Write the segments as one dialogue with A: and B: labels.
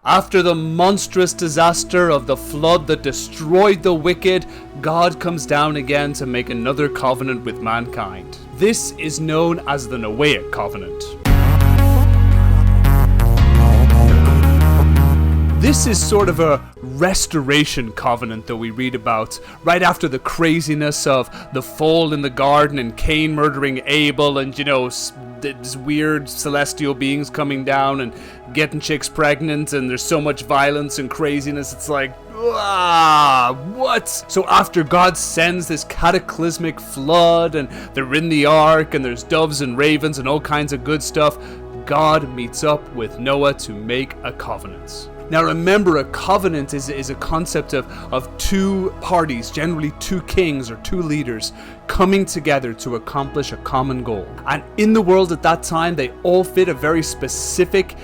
A: After the monstrous disaster of the flood that destroyed the wicked, God comes down again to make another covenant with mankind. This is known as the Noahic covenant. This is sort of a restoration covenant that we read about right after the craziness of the fall in the garden and Cain murdering Abel and, these weird celestial beings coming down and getting chicks pregnant, and there's so much violence and craziness. It's like, what? So after God sends this cataclysmic flood and they're in the ark and there's doves and ravens and all kinds of good stuff, God meets up with Noah to make a covenant. Now remember, a covenant is a concept of two parties, generally two kings or two leaders, coming together to accomplish a common goal. And in the world at that time, they all fit a very specific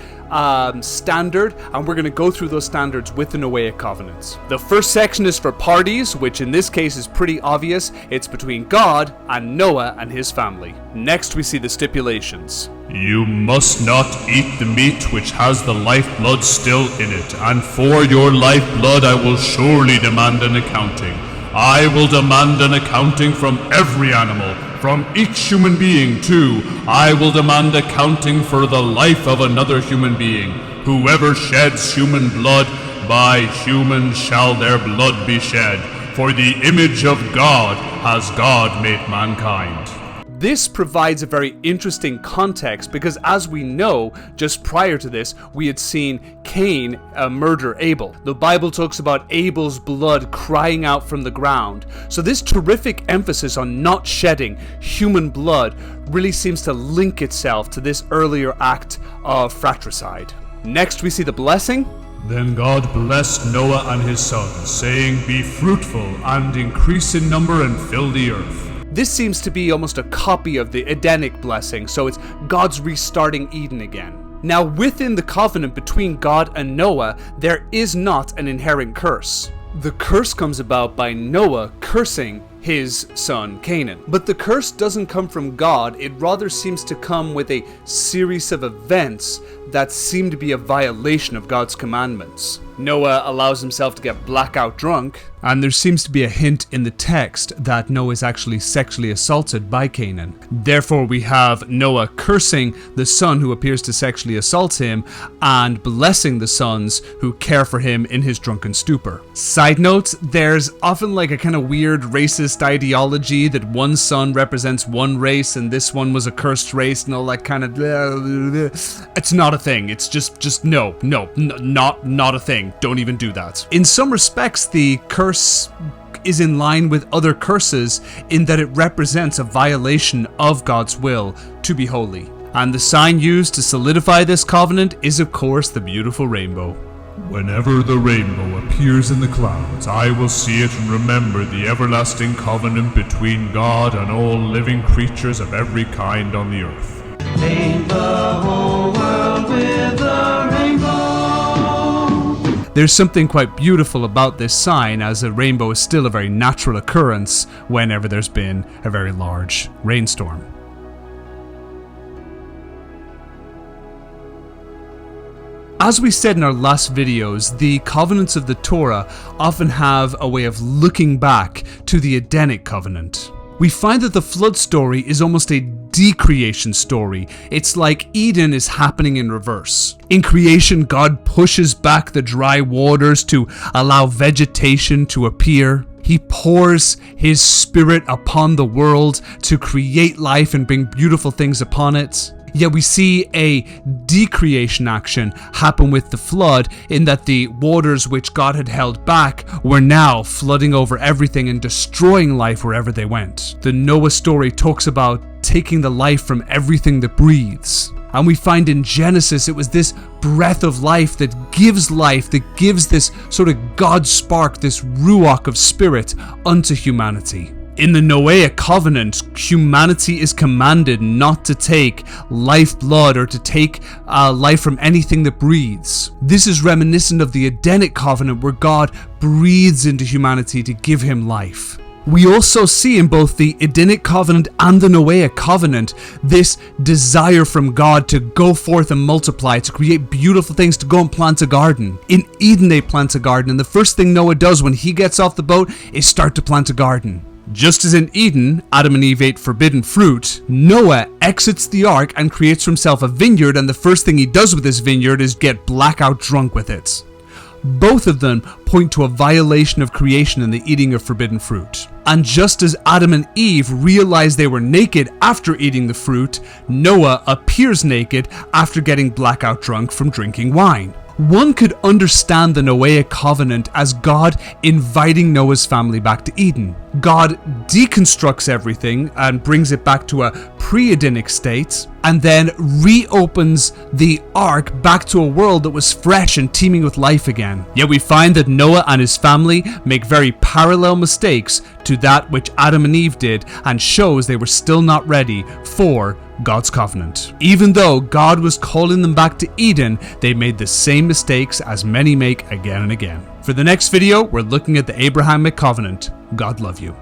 A: standard, and we're going to go through those standards with the Noahic covenants. The first section is for parties, which in this case is pretty obvious. It's between God and Noah and his family. Next we see the stipulations.
B: You must not eat the meat which has the lifeblood still in it, and for your lifeblood I will surely demand an accounting. I will demand an accounting from every animal, from each human being too. I will demand accounting for the life of another human being. Whoever sheds human blood, by human shall their blood be shed. For the image of God has God made mankind.
A: This provides a very interesting context because, as we know, just prior to this, we had seen Cain murder Abel. The Bible talks about Abel's blood crying out from the ground. So this terrific emphasis on not shedding human blood really seems to link itself to this earlier act of fratricide. Next, we see the blessing.
B: Then God blessed Noah and his sons, saying, Be fruitful and increase in number and fill the earth.
A: This seems to be almost a copy of the Edenic blessing, so it's God's restarting Eden again. Now, within the covenant between God and Noah, there is not an inherent curse. The curse comes about by Noah cursing his son Canaan. But the curse doesn't come from God, it rather seems to come with a series of events that seem to be a violation of God's commandments. Noah allows himself to get blackout drunk, and there seems to be a hint in the text that Noah is actually sexually assaulted by Canaan. Therefore, we have Noah cursing the son who appears to sexually assault him and blessing the sons who care for him in his drunken stupor. Side note, there's often like a kind of weird racist ideology that one son represents one race and this one was a cursed race and all that kind of It's not a thing. It's just not a thing. Don't even do that. In some respects, the curse is in line with other curses in that it represents a violation of God's will to be holy. And the sign used to solidify this covenant is, of course, the beautiful rainbow.
B: Whenever the rainbow appears in the clouds, I will see it and remember the everlasting covenant between God and all living creatures of every kind on the earth.
C: Paint the whole world with a rainbow.
A: There's something quite beautiful about this sign, as a rainbow is still a very natural occurrence whenever there's been a very large rainstorm. As we said in our last videos, the covenants of the Torah often have a way of looking back to the Edenic covenant. We find that the flood story is almost a decreation story. It's like Eden is happening in reverse. In creation, God pushes back the dry waters to allow vegetation to appear. He pours His Spirit upon the world to create life and bring beautiful things upon it. Yet we see a decreation action happen with the flood, in that the waters which God had held back were now flooding over everything and destroying life wherever they went. The Noah story talks about taking the life from everything that breathes. And we find in Genesis it was this breath of life, that gives this sort of God spark, this ruach of spirit unto humanity. In the Noahic covenant, humanity is commanded not to take lifeblood or to take life from anything that breathes. This is reminiscent of the Edenic covenant, where God breathes into humanity to give him life. We also see in both the Edenic covenant and the Noahic covenant this desire from God to go forth and multiply, to create beautiful things, to go and plant a garden. In Eden they plant a garden, and the first thing Noah does when he gets off the boat is start to plant a garden. Just as in Eden, Adam and Eve ate forbidden fruit, Noah exits the ark and creates for himself a vineyard, and the first thing he does with this vineyard is get blackout drunk with it. Both of them point to a violation of creation in the eating of forbidden fruit. And just as Adam and Eve realized they were naked after eating the fruit, Noah appears naked after getting blackout drunk from drinking wine. One could understand the Noahic covenant as God inviting Noah's family back to Eden. God deconstructs everything and brings it back to a pre-Edenic state, and then reopens the ark back to a world that was fresh and teeming with life again. Yet we find that Noah and his family make very parallel mistakes to that which Adam and Eve did, and shows they were still not ready for God's covenant. Even though God was calling them back to Eden, they made the same mistakes as many make again and again. For the next video, we're looking at the Abrahamic covenant. God love you.